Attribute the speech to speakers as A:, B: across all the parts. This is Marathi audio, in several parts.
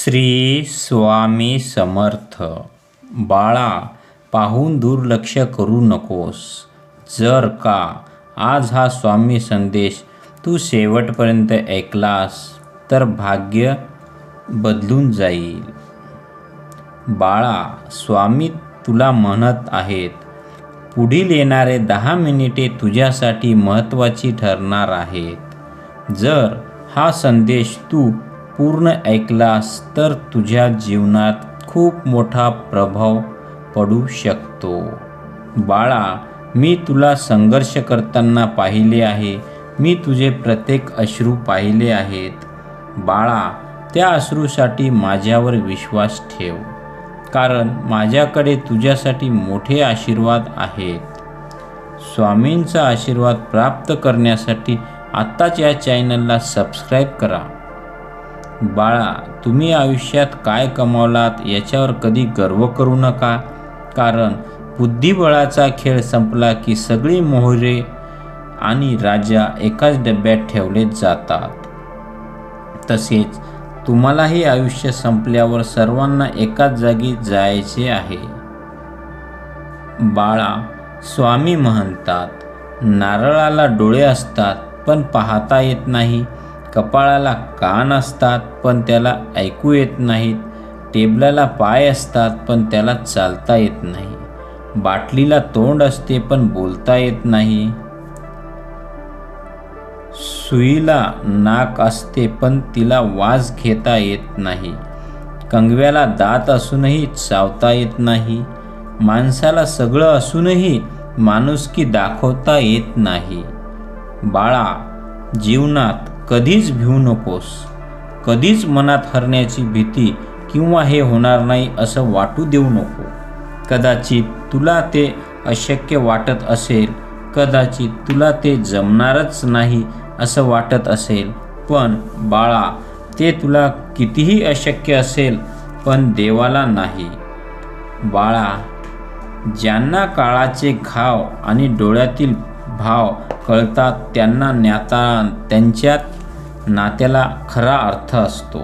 A: श्री स्वामी समर्थ. बाळा, पाहून दुर्लक्ष करू नकोस. जर का आज हा स्वामी संदेश तू शेवटपर्यंत ऐकलास तर भाग्य बदलून जाईल. बाळा, स्वामी तुला म्हणत आहेत, पुढील येणारे 10 मिनिटे तुझ्यासाठी महत्त्वाची ठरणार आहेत. जर हा संदेश तू पूर्ण ऐकलास तर तुझ्या जीवनात खूप मोठा प्रभाव पडू शकतो. बाळा, मी तुला संघर्ष करताना पाहिले आहे. मी तुझे प्रत्येक अश्रू पाहिले आहेत. बाळा, त्या अश्रूसाठी माझ्यावर विश्वास ठेव, कारण माझ्याकडे तुझ्यासाठी मोठे आशीर्वाद आहेत. स्वामींचा आशीर्वाद प्राप्त करण्यासाठी आत्ताच या चॅनलला सबस्क्राईब करा. बाळा, तुम्ही आयुष्यात काय कमावलात याच्यावर कधी गर्व करू नका, कारण बुद्धिबळाचा खेळ संपला की सगळी मोहरे आणि राजा एकाच डब्यात ठेवले जातात. तसेच तुम्हालाही आयुष्य संपल्यावर सर्वांना एकाच जागी जायचे आहे. बाळा, स्वामी म्हणतात, नारळाला डोळे असतात पण पाहता येत नाही. कपाळाला कान असतात पण त्याला ऐकू येत नाहीत. टेबलाला पाय असतात पण त्याला चालता येत नाही. बाटलीला तोंड असते पण बोलता येत नाही. सुईला नाक असते पण तिला वास घेता येत नाही. कंगव्याला दात असूनही चावता येत नाही. माणसाला सगळं असूनही माणुसकी दाखवता येत नाही. बाळा, जीवनात कधीच भिवू नकोस. कधीच मनात हरण्याची भीती किंवा हे होणार नाही असं वाटू देऊ नको. कदाचित तुला ते अशक्य वाटत असेल, कदाचित तुला ते जमणारच नाही असं वाटत असेल, पण बाळा, ते तुला कितीही अशक्य असेल पण देवाला नाही. बाळा, ज्यांना काळाचे घाव आणि डोळ्यातील भाव कळतात त्यांना त्यांच्यात नात्याला खरा अर्थ असतो.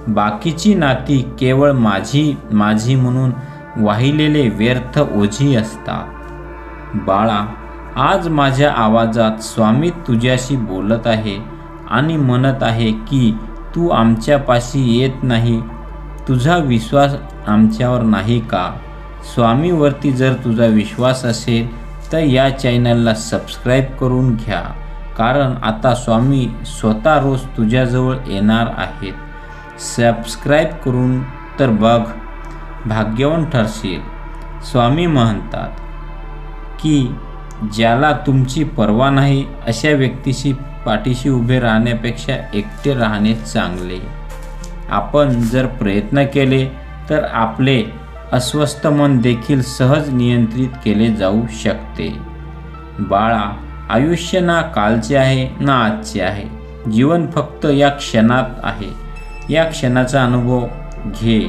A: बाकीची नाती केवळ माझी माझी म्हणून वाहिलेले व्यर्थ ओझी असतात. बाळा, आज माझ्या आवाजात स्वामी तुझ्याशी बोलत आहे आणि म्हणत आहे की तू आमच्यापाशी येत नाही. तुझा विश्वास आमच्यावर नाही का? स्वामीवरती जर तुझा विश्वास असेल तर या चॅनलला सबस्क्राईब करून घ्या, कारण आता स्वामी स्वतः रोज तुझ्याजवळ येणार आहेत. सबस्क्राईब करून तर बघ, भाग्यवान ठरशील. स्वामी म्हणतात की ज्याला तुमची पर्वा नाही अशा व्यक्तीशी पाठीशी उभे राहण्यापेक्षा एकटे राहणे चांगले. आपण जर प्रयत्न केले तर आपले अस्वस्थ मन देखील सहज नियंत्रित केले जाऊ शकते. बाळा, आयुष्य ना कालचे आहे ना आजचे आहे. जीवन फक्त या क्षणात आहे. या क्षणाचा अनुभव घे.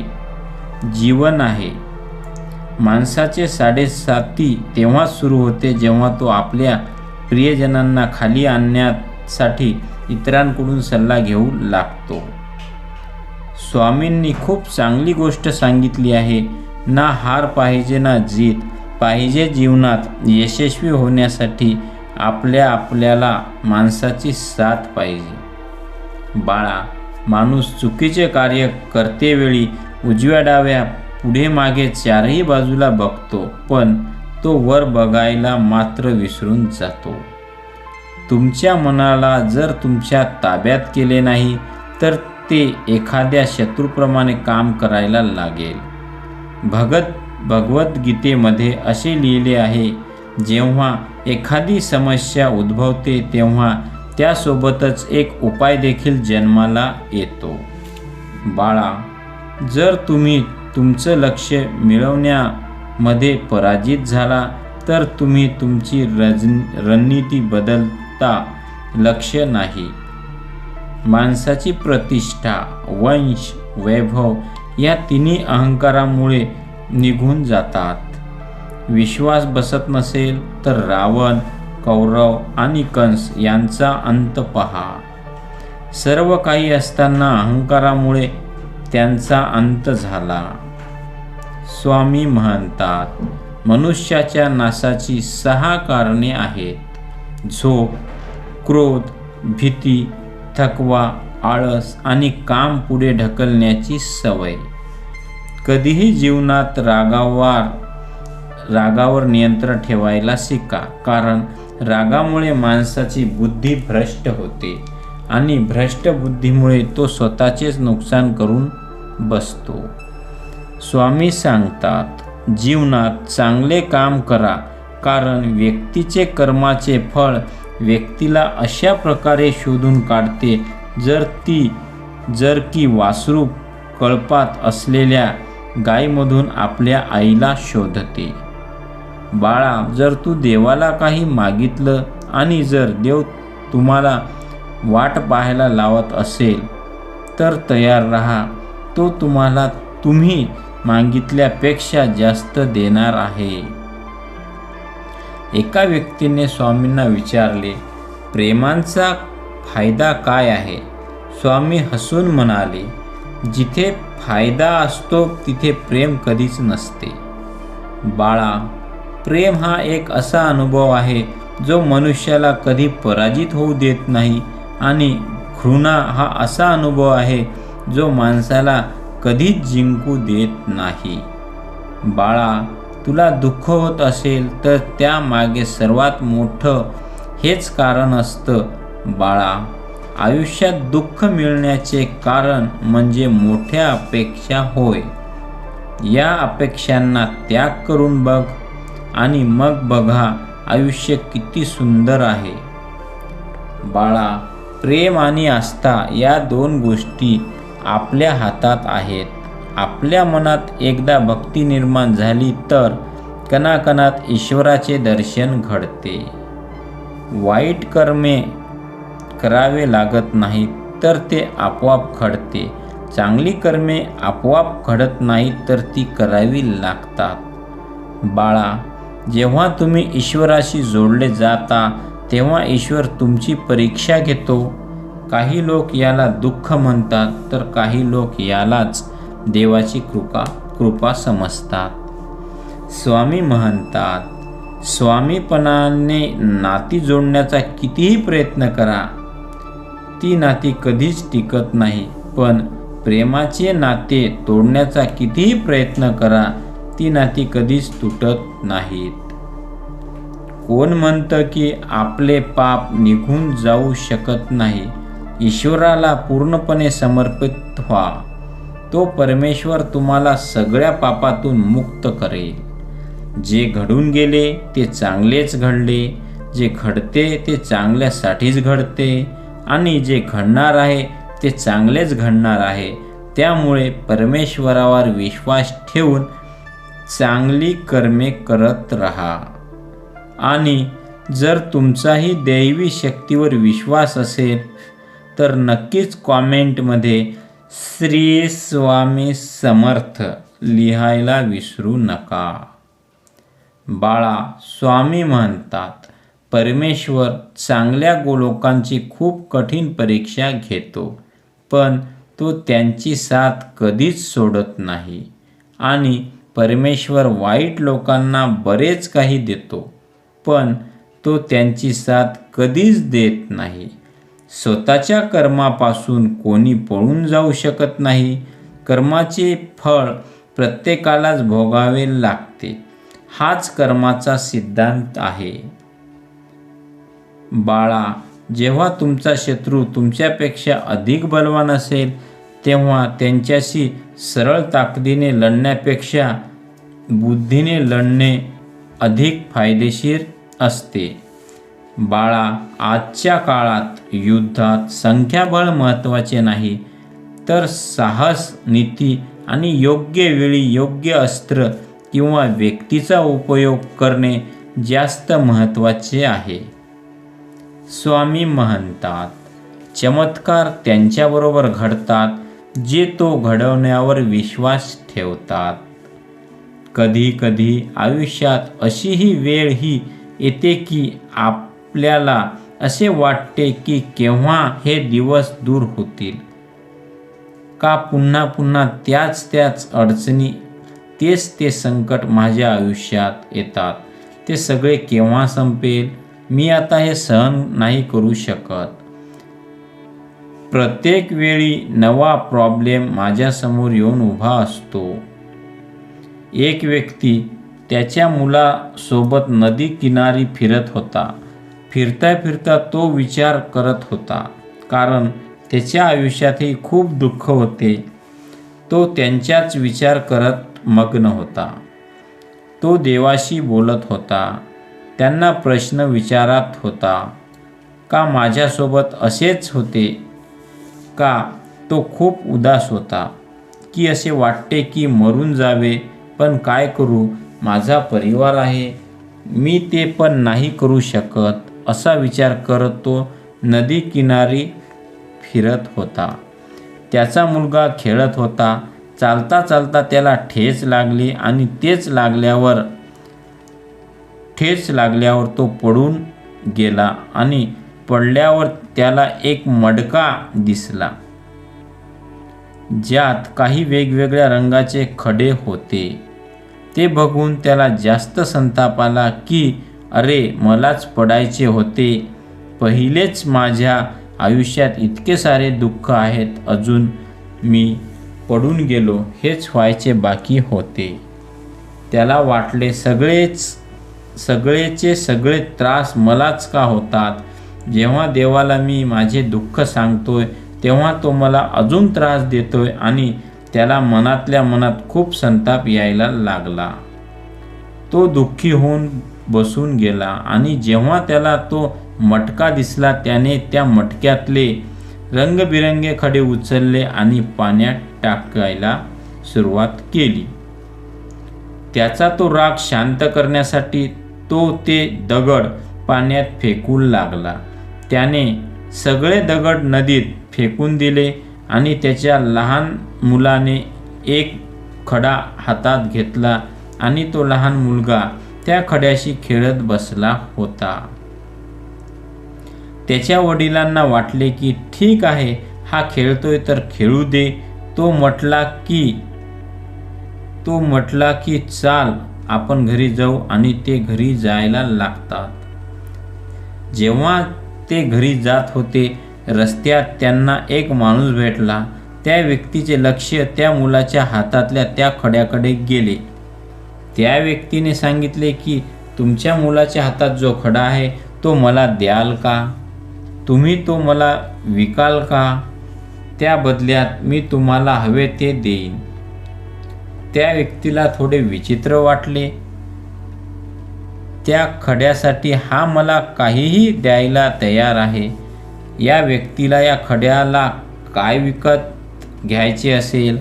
A: जीवन आहे. माणसाचे 7.5 तेव्हाच सुरू होते जेव्हा तो आपल्या प्रियजनांना खाली आणण्यासाठी इतरांकडून सल्ला घेऊ लागतो. स्वामींनी खूप चांगली गोष्ट सांगितली आहे. ना हार पाहिजे ना जीत पाहिजे. जीवनात यशस्वी होण्यासाठी आपल्याला माणसाची साथ पाहिजे. बाळा, माणूस चुकीचे कार्य करतेवेळी उजव्या डाव्या पुढे मागे चारही बाजूला बघतो, पण तो वर बघायला मात्र विसरून जातो. तुमच्या मनाला जर तुमच्या ताब्यात केले नाही तर ते एखाद्या शत्रूप्रमाणे काम करायला लागेल. भगवद्गीतेमध्ये असे लिहिले आहे, जेव्हा एखादी समस्या उद्भवते तेव्हा त्यासोबतच एक उपाय देखील जन्माला येतो. बाळा, जर तुम्ही तुमचं लक्ष मिळवण्यामध्ये पराजित झाला तर तुम्ही तुमची रणनीती बदलता. लक्ष्य नाही. माणसाची प्रतिष्ठा, वंश, वैभव या तिन्ही अहंकारामुळे निघून जातात. विश्वास बसत नसेल तर रावण, कौरव आणि कंस यांचा अंत पहा. सर्व काही असताना अहंकारामुळे त्यांचा अंत झाला. स्वामी म्हणतात, मनुष्याच्या नाशाची 6 कारणे आहेत: झोप, क्रोध, भीती, थकवा, आळस आणि काम पुढे ढकलण्याची सवय. कधीही जीवनात रागावर नियंत्रण ठेवायला शिका, कारण रागामुळे माणसाची बुद्धी भ्रष्ट होते आणि भ्रष्ट बुद्धीमुळे तो स्वतःचेच नुकसान करून बसतो. स्वामी सांगतात, जीवनात चांगले काम करा, कारण व्यक्तीचे कर्माचे फळ व्यक्तीला अशा प्रकारे शोधून काढते जर की वासरू कळपात असलेल्या गायीमधून आपल्या आईला शोधते. बाळा, जर तू देवाला काही मागितलं आणि जर देव तुम्हाला वाट पाहायला लावत असेल तर तयार राहा. तो तुम्हाला तुम्ही मागितल्यापेक्षा जास्त देणार आहे. एका व्यक्तीने स्वामींना विचारले, प्रेमाचा फायदा काय आहे? स्वामी हसून म्हणाले, जिथे फायदा असतो तिथे प्रेम कधीच नसते. बाळा, प्रेम हा एक असा अनुभव आहे जो मनुष्याला कधी पराजित होऊ देत नाही, आणि घृणा हा असा अनुभव आहे जो माणसाला कधीच जिंकू देत नाही. बाळा, तुला दुःख होत असेल तर त्यामागे सर्वात मोठं हेच कारण असतं. बाळा, आयुष्यात दुःख मिळण्याचे कारण म्हणजे मोठ्या अपेक्षा होय. या अपेक्षांना त्याग करून बघ आणि मग बघा आयुष्य किती सुंदर आहे. बाळा, प्रेम आणि आस्था या 2 गोष्टी आपल्या हातात आहेत. आपल्या मनात एकदा भक्ती निर्माण झाली तर कणाकणात ईश्वराचे दर्शन घडते. वाईट कर्मे करावे लागत नाही तर ते आपोआप घडते. चांगली कर्मे आपोआप घडत नाही तर ती करावी लागतात. बाळा, जेव्हा तुम्ही ईश्वराशी जोडले जाता तेव्हा ईश्वर तुमची परीक्षा घेतो. काही लोक याला दुःख म्हणतात तर काही लोक यालाच देवाची कृपा समजतात. स्वामी म्हणतात, स्वामीपणाने नाती जोडण्याचा कितीही प्रयत्न करा, ती नाती कधीच टिकत नाही. पण प्रेमाचे नाते तोडण्याचा कितीही प्रयत्न करा, ती नाती कधीच तुटत नाहीत. कोण म्हणतं की आपले पाप निघून जाऊ शकत नाही? ईश्वराला पूर्णपणे समर्पित व्हा. तो परमेश्वर तुम्हाला सगळ्या पापातून मुक्त करेल. जे घडून गेले ते चांगलेच घडले, जे घडते ते चांगल्यासाठीच घडते, आणि जे घडणार आहे ते चांगलेच घडणार आहे. त्यामुळे परमेश्वरावर विश्वास ठेवून चांगली कर्मे करत राहा. आणि जर तुमचाही दैवी शक्तीवर विश्वास असेल तर नक्कीच कॉमेंटमध्ये श्री स्वामी समर्थ लिहायला विसरू नका. बाळा, स्वामी म्हणतात, परमेश्वर चांगल्या लोकांची खूप कठीण परीक्षा घेतो, पण तो त्यांची साथ कधीच सोडत नाही. आणि परमेश्वर वाईट लोकांना बरेच काही देतो, पण तो त्यांची साथ कधीच देत नाही. स्वतःच्या कर्मापासून कोणी पळून जाऊ शकत नाही. कर्माचे फळ प्रत्येकालाच भोगावे लागते. हाच कर्माचा सिद्धांत आहे. बाळा, जेव्हा तुमचा शत्रू तुमच्यापेक्षा अधिक बलवान असेल तेव्हा त्यांच्याशी सरळ ताकदीने लढण्यापेक्षा बुद्धीने लढणे अधिक फायदेशीर असते. बाळा, आजच्या काळात युद्धात संख्याबळ महत्त्वाचे नाही, तर साहस, नीती आणि योग्य वेळी योग्य अस्त्र किंवा व्यक्तीचा उपयोग करणे जास्त महत्त्वाचे आहे. स्वामी म्हणतात, चमत्कार त्यांच्याबरोबर घडतात जे तो घडवण्यावर विश्वास ठेवतात. कधी कधी आयुष्यात अशीही वेळ येते की आपल्याला असे वाटते की केव्हा हे दिवस दूर होतील. का पुन्हा पुन्हा त्याच अडचणी, ते संकट माझ्या आयुष्यात येतात? ते सगळे केव्हा संपेल? मी आता हे सहन नाही करू शकत. प्रत्येक वेळी नवा प्रॉब्लेम माझ्यासमोर येऊन उभा असतो. एक व्यक्ती त्याच्या मुलासोबत नदी किनारी फिरत होता. फिरता फिरता तो विचार करत होता, कारण त्याच्या आयुष्यातही खूप दुःख होते. तो त्यांचाच विचार करत मग्न होता. तो देवाशी बोलत होता. त्यांना प्रश्न विचारत होता, का माझ्यासोबत असेच होते? का तो खूप उदास होता? की असे वाटते की मरून जावे? पण काय करू? माझा परिवार आहे, मी ते पण नाही करू शकत, असा विचार करत तो नदी किनारी फिरत होता. त्याचा मुलगा खेळत होता. चालता चालता त्याला ठेच लागली आणि ठेच लागल्यावर तो पडून गेला आणि पडल्यावर त्याला एक मडका दिसला, ज्यात काही वेगवेगळ्या रंगाचे खडे होते. ते बघून त्याला जास्त संताप आला की अरे, मलाच पडायचे होते. पहिलेच माझ्या आयुष्यात इतके सारे दुःख आहेत, अजून मी पडून गेलो, हेच व्हायचे बाकी होते. त्याला वाटले सगळेचे सगळे त्रास मलाच का होतात? जेव्हा देवाला मी माझे दुःख सांगतोय तेव्हा तो मला अजून त्रास देतोय. आणि त्याला मनातल्या मनात खूप संताप यायला लागला. तो दुःखी होऊन बसून गेला आणि जेव्हा त्याला तो मटका दिसला त्याने त्या मटक्यातले रंगबिरंगी खडे उचलले आणि पाण्यात टाकायला सुरुवात केली. त्याचा तो राग शांत करण्यासाठी तो ते दगड पाण्यात फेकू लागला. त्याने सगळे दगड नदीत फेकून दिले आणि त्याच्या लहान मुलाने एक खडा हातात घेतला आणि तो लहान मुलगा त्या खड्याशी खेळत बसला होता. त्याच्या वडिलांना वाटले की ठीक आहे, हा खेळतोय तर खेळू दे. तो म्हटला की चाल आपण घरी जाऊ आणि ते घरी जायला लागतात. जेव्हा ते घरी जात होते रस्त्यात त्यांना एक माणूस भेटला. त्या व्यक्तीचे लक्ष त्या मुलाच्या हातातल्या त्या खड्याकडे गेले. त्या व्यक्तीने सांगितले की तुमच्या मुलाच्या हातात जो खडा आहे तो मला द्याल का? तुम्ही तो मला विकाल का? त्या बदल्यात मी तुम्हाला हवे ते देईन. त्या व्यक्तीला थोडे विचित्र वाटले. त्या खड्यासाठी हा मला काहीही द्यायला तयार आहे. या व्यक्तीला या खड्याला काय विकत घ्यायचे असेल?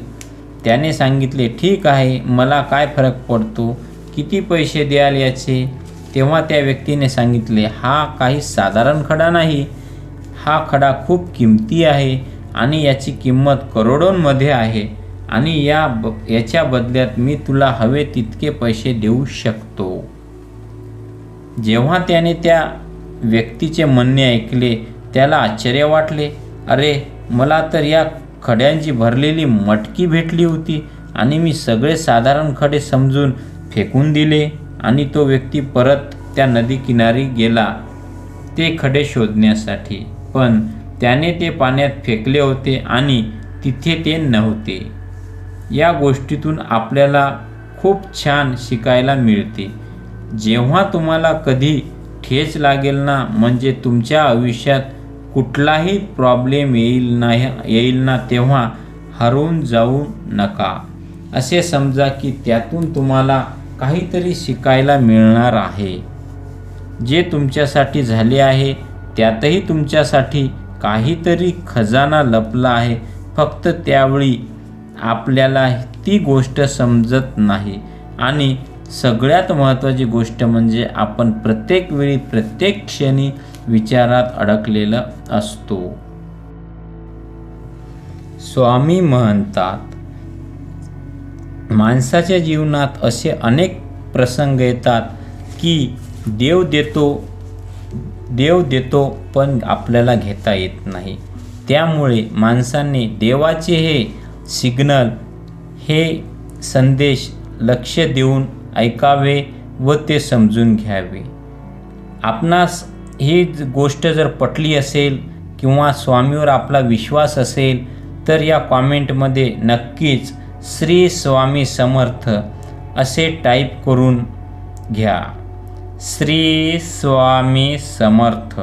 A: त्याने सांगितले ठीक आहे, मला काय फरक पडतो, किती पैसे द्याल याचे? तेव्हा त्या व्यक्तीने सांगितले हा काही साधारण खडा नाही, हा खडा खूप किमती आहे आणि याची किंमत करोडोंमध्ये आहे आणि याच्या बदल्यात मी तुला हवे तितके पैसे देऊ शकतो. जेव्हा त्याने त्या व्यक्तीचे म्हणणे ऐकले त्याला आश्चर्य वाटले. अरे, मला तर या खड्यांची भरलेली मटकी भेटली होती आणि मी सगळे साधारण खडे समजून फेकून दिले. आणि तो व्यक्ती परत त्या नदी किनारी गेला ते खडे शोधण्यासाठी, पण त्याने ते पाण्यात फेकले होते आणि तिथे ते नव्हते. या गोष्टीतून आपल्याला खूप छान शिकायला मिळते. जेव्हा तुम्हाला कधी ठेच लागेल ना, म्हणजे तुमच्या आयुष्यात कुठलाही प्रॉब्लेम येईल ना, तेव्हा हरवून जाऊ नका. असे समजा की त्यातून तुम्हाला काहीतरी शिकायला मिळणार आहे. जे तुमच्यासाठी झाले आहे त्यातही तुमच्यासाठी काहीतरी खजाना लपला आहे, फक्त त्यावेळी आपल्याला ती गोष्ट समजत नाही. आणि सगळ्यात महत्त्वाची गोष्ट म्हणजे आपण प्रत्येक वेळी प्रत्येक क्षणी विचारात अडकलेला असतो. स्वामी म्हणतात, माणसाच्या जीवनात असे अनेक प्रसंग येतात की देव देतो पण आपल्याला घेता येत नाही. त्यामुळे माणसाने देवाचे हे सिग्नल हे संदेश लक्ष देऊन ऐकावे व ते समजून घ्यावे. आपणास ही गोष्ट जर पटली असेल किंवा स्वामीवर आपला विश्वास असेल तर या कॉमेंटमध्ये नक्कीच श्री स्वामी समर्थ असे टाईप करून घ्या. श्री स्वामी समर्थ.